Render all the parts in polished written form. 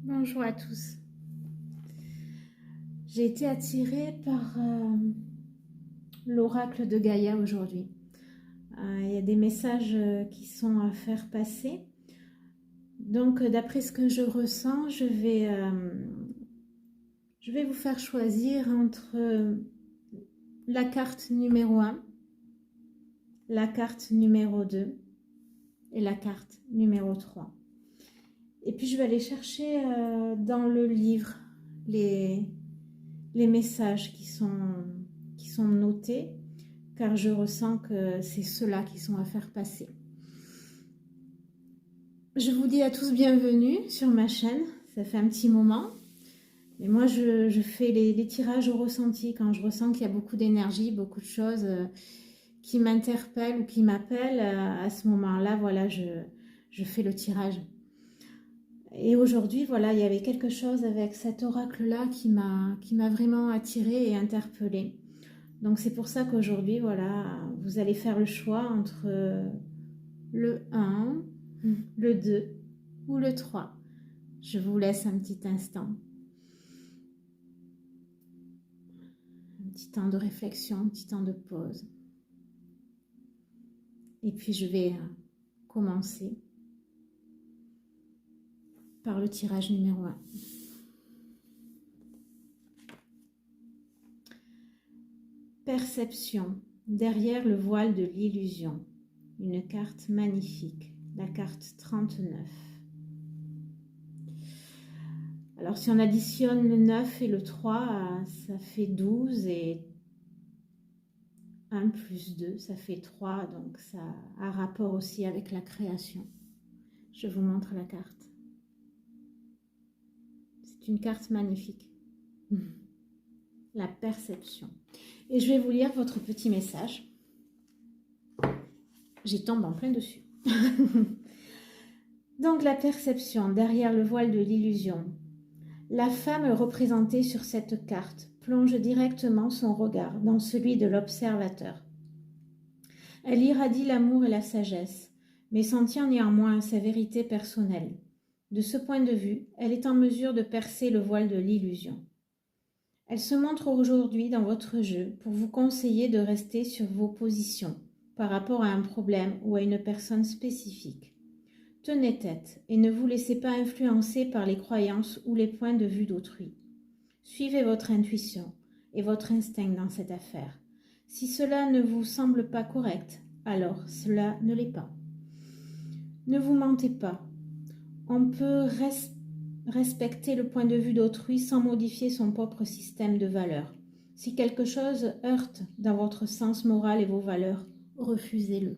Bonjour à tous. J'ai été attirée par l'oracle de Gaïa aujourd'hui. Il y a des messages qui sont à faire passer. Donc, d'après ce que je ressens, je vais vous faire choisir entre la carte numéro 1, la carte numéro 2 et la carte numéro 3. Et puis, je vais aller chercher dans le livre les messages qui sont notés, car je ressens que c'est ceux-là qui sont à faire passer. Je vous dis à tous bienvenue sur ma chaîne, ça fait un petit moment. Mais moi, je fais les tirages au ressenti quand je ressens qu'il y a beaucoup d'énergie, beaucoup de choses qui m'interpellent ou qui m'appellent. À ce moment-là, voilà, je fais le tirage. Et aujourd'hui, voilà, il y avait quelque chose avec cet oracle-là qui m'a vraiment attirée et interpellée. Donc c'est pour ça qu'aujourd'hui, voilà, vous allez faire le choix entre le 1, le 2 ou le 3. Je vous laisse un petit instant. Un petit temps de réflexion, un petit temps de pause. Et puis je vais commencer par le tirage numéro 1. Perception, derrière le voile de l'illusion. Une carte magnifique, la carte 39. Alors si on additionne le 9 et le 3, ça fait 12 et 1 plus 2, ça fait 3, donc ça a rapport aussi avec la création. Je vous montre la carte. C'est une carte magnifique. La perception. Et je vais vous lire votre petit message. J'y tombe en plein dessus. Donc la perception, derrière le voile de l'illusion. La femme représentée sur cette carte plonge directement son regard dans celui de l'observateur. Elle irradie l'amour et la sagesse, mais s'en tient néanmoins à sa vérité personnelle. De ce point de vue, elle est en mesure de percer le voile de l'illusion. Elle se montre aujourd'hui dans votre jeu pour vous conseiller de rester sur vos positions par rapport à un problème ou à une personne spécifique. Tenez tête et ne vous laissez pas influencer par les croyances ou les points de vue d'autrui. Suivez votre intuition et votre instinct dans cette affaire. Si cela ne vous semble pas correct, alors cela ne l'est pas. Ne vous mentez pas. On peut respecter le point de vue d'autrui sans modifier son propre système de valeurs. Si quelque chose heurte dans votre sens moral et vos valeurs, refusez-le.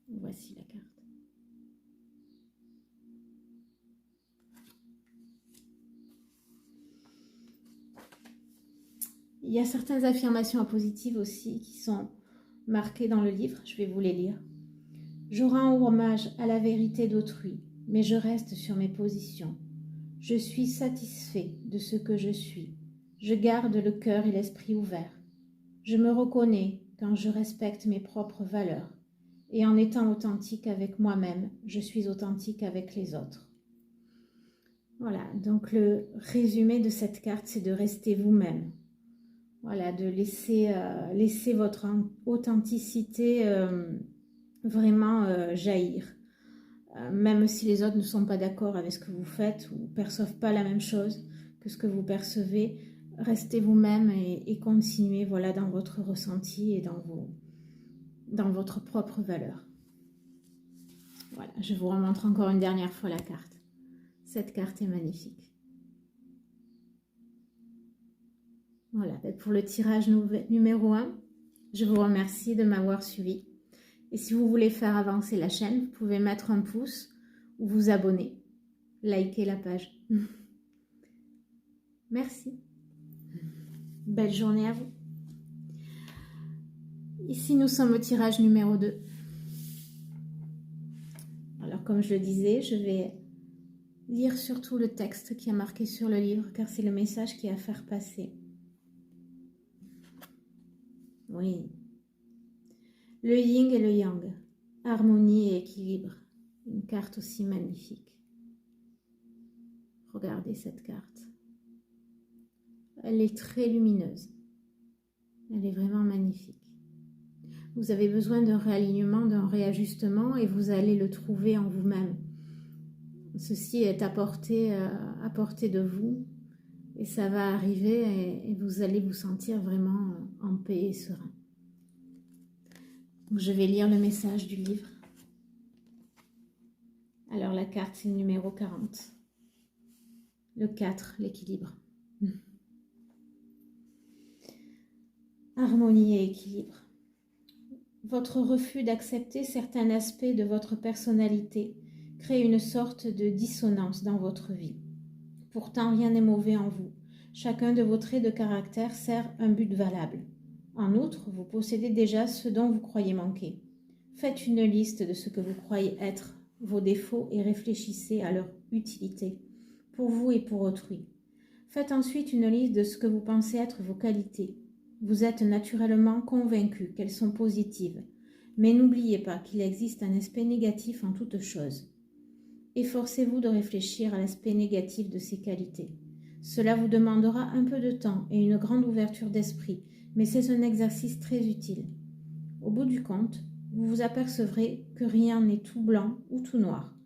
Voici la carte. Il y a certaines affirmations positives aussi qui sont marquées dans le livre. Je vais vous les lire. Je rends hommage à la vérité d'autrui, mais je reste sur mes positions. Je suis satisfait de ce que je suis. Je garde le cœur et l'esprit ouverts. Je me reconnais quand je respecte mes propres valeurs. Et en étant authentique avec moi-même, je suis authentique avec les autres. Voilà, donc le résumé de cette carte, c'est de rester vous-même. Voilà, de laisser votre authenticité vraiment jaillir. Même si les autres ne sont pas d'accord avec ce que vous faites ou ne perçoivent pas la même chose que ce que vous percevez, restez vous-même et continuez voilà, dans votre ressenti et dans votre propre valeur. Voilà, je vous remontre encore une dernière fois la carte. Cette carte est magnifique. Voilà, pour le tirage numéro 1, je vous remercie de m'avoir suivi. Et si vous voulez faire avancer la chaîne, vous pouvez mettre un pouce ou vous abonner, liker la page. Merci. Belle journée à vous. Ici, nous sommes au tirage numéro 2. Alors, comme je le disais, je vais lire surtout le texte qui est marqué sur le livre, car c'est le message qui est à faire passer. Oui. Le yin et le yang. harmonie et équilibre. Une carte aussi magnifique. Regardez cette carte. Elle est très lumineuse. Elle est vraiment magnifique. Vous avez besoin d'un réalignement, d'un réajustement et vous allez le trouver en vous-même. Ceci est à portée de vous et ça va arriver et vous allez vous sentir vraiment en paix et serein. Donc, je vais lire le message du livre. Alors la carte c'est le numéro 40. Le 4, l'équilibre. Harmonie et équilibre. Votre refus d'accepter certains aspects de votre personnalité crée une sorte de dissonance dans votre vie. Pourtant, rien n'est mauvais en vous. Chacun de vos traits de caractère sert un but valable. En outre, vous possédez déjà ce dont vous croyez manquer. Faites une liste de ce que vous croyez être vos défauts et réfléchissez à leur utilité, pour vous et pour autrui. Faites ensuite une liste de ce que vous pensez être vos qualités. Vous êtes naturellement convaincu qu'elles sont positives, mais n'oubliez pas qu'il existe un aspect négatif en toute chose. Efforcez-vous de réfléchir à l'aspect négatif de ces qualités. Cela vous demandera un peu de temps et une grande ouverture d'esprit, mais c'est un exercice très utile. Au bout du compte, vous vous apercevrez que rien n'est tout blanc ou tout noir,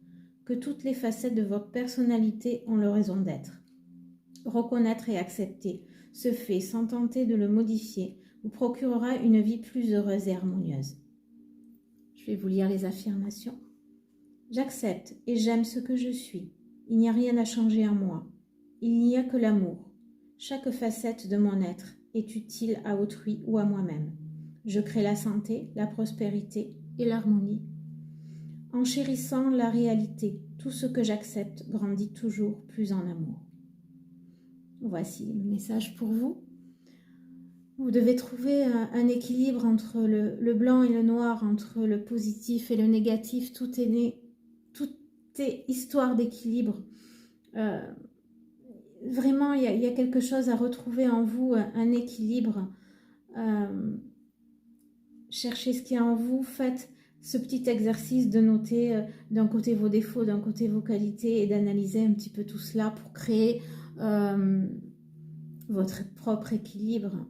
que toutes les facettes de votre personnalité ont leur raison d'être. Reconnaître et accepter ce fait sans tenter de le modifier vous procurera une vie plus heureuse et harmonieuse. Je vais vous lire les affirmations. J'accepte et j'aime ce que je suis. Il n'y a rien à changer en moi. Il n'y a que l'amour. Chaque facette de mon être est utile à autrui ou à moi-même. Je crée la santé, la prospérité et l'harmonie. En chérissant la réalité, tout ce que j'accepte grandit toujours plus en amour. Voici le message pour vous. Vous devez trouver un équilibre entre le blanc et le noir, entre le positif et le négatif. Tout est histoire d'équilibre. Vraiment, il y a quelque chose à retrouver en vous, un équilibre. Cherchez ce qu'il y a en vous. Faites ce petit exercice de noter d'un côté vos défauts, d'un côté vos qualités et d'analyser un petit peu tout cela pour créer votre propre équilibre.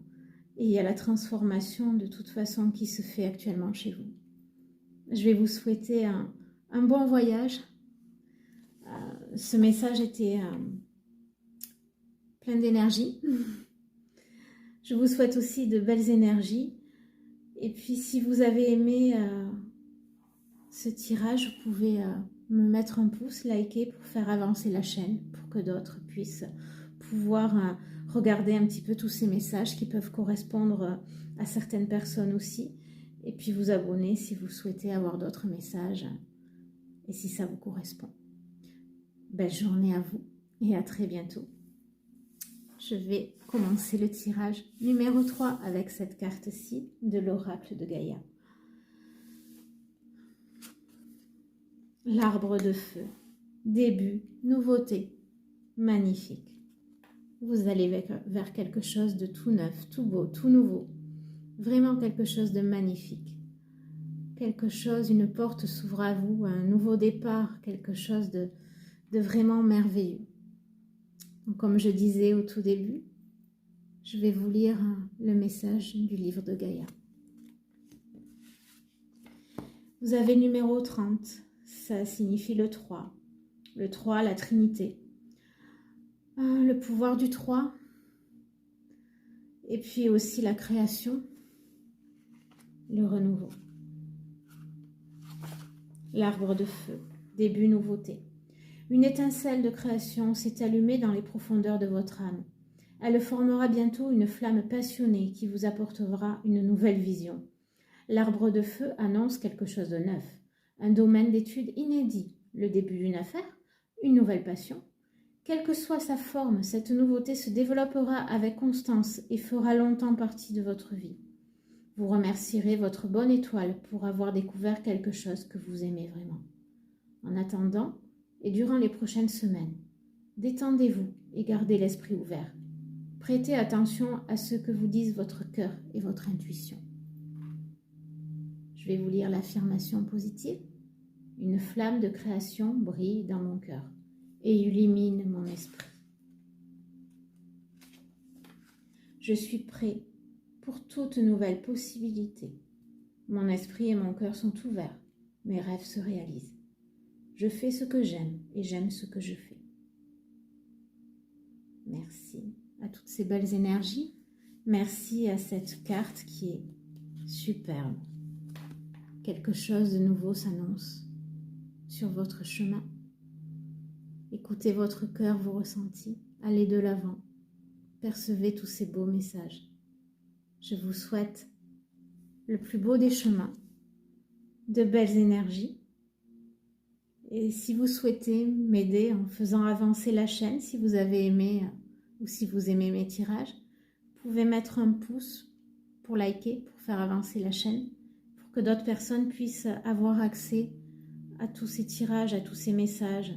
Et il y a la transformation de toute façon qui se fait actuellement chez vous. Je vais vous souhaiter un bon voyage. Ce message était plein d'énergie. Je vous souhaite aussi de belles énergies. Et puis si vous avez aimé ce tirage, vous pouvez me mettre un pouce, liker pour faire avancer la chaîne, pour que d'autres puissent pouvoir regarder un petit peu tous ces messages qui peuvent correspondre à certaines personnes aussi. Et puis vous abonner si vous souhaitez avoir d'autres messages et si ça vous correspond. Belle journée à vous et à très bientôt. Je vais commencer le tirage numéro 3 avec cette carte-ci de l'oracle de Gaïa. L'arbre de feu, début, nouveauté, magnifique. Vous allez vers quelque chose de tout neuf, tout beau, tout nouveau. Vraiment quelque chose de magnifique. Quelque chose, une porte s'ouvre à vous, un nouveau départ, quelque chose de vraiment merveilleux. Donc, comme je disais au tout début, je vais vous lire le message du livre de Gaïa. Vous avez le numéro 30, ça signifie le 3. Le 3, la Trinité. Le pouvoir du 3. Et puis aussi la création, le renouveau. L'arbre de feu, début, nouveauté. Une étincelle de création s'est allumée dans les profondeurs de votre âme. Elle formera bientôt une flamme passionnée qui vous apportera une nouvelle vision. L'arbre de feu annonce quelque chose de neuf, un domaine d'étude inédit, le début d'une affaire, une nouvelle passion. Quelle que soit sa forme, cette nouveauté se développera avec constance et fera longtemps partie de votre vie. Vous remercierez votre bonne étoile pour avoir découvert quelque chose que vous aimez vraiment. En attendant, et durant les prochaines semaines, détendez-vous et gardez l'esprit ouvert. Prêtez attention à ce que vous disent votre cœur et votre intuition. Je vais vous lire l'affirmation positive. Une flamme de création brille dans mon cœur et illumine mon esprit. Je suis prêt pour toute nouvelle possibilité. Mon esprit et mon cœur sont ouverts. Mes rêves se réalisent. Je fais ce que j'aime et j'aime ce que je fais. Merci à toutes ces belles énergies. Merci à cette carte qui est superbe. Quelque chose de nouveau s'annonce sur votre chemin. Écoutez votre cœur, vos ressentis. Allez de l'avant. Percevez tous ces beaux messages. Je vous souhaite le plus beau des chemins, de belles énergies. Et si vous souhaitez m'aider en faisant avancer la chaîne, si vous avez aimé ou si vous aimez mes tirages, vous pouvez mettre un pouce pour liker, pour faire avancer la chaîne, pour que d'autres personnes puissent avoir accès à tous ces tirages, à tous ces messages,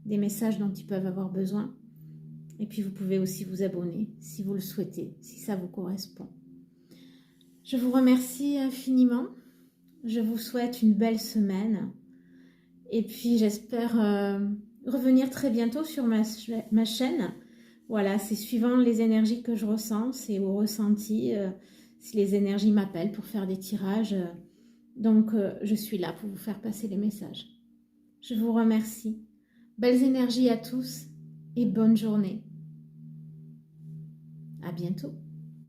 des messages dont ils peuvent avoir besoin. Et puis vous pouvez aussi vous abonner si vous le souhaitez, si ça vous correspond. Je vous remercie infiniment. Je vous souhaite une belle semaine. Et puis j'espère revenir très bientôt sur ma chaîne. Voilà, c'est suivant les énergies que je ressens, c'est au ressenti, si les énergies m'appellent pour faire des tirages. Donc je suis là pour vous faire passer les messages. Je vous remercie. Belles énergies à tous et bonne journée. À bientôt.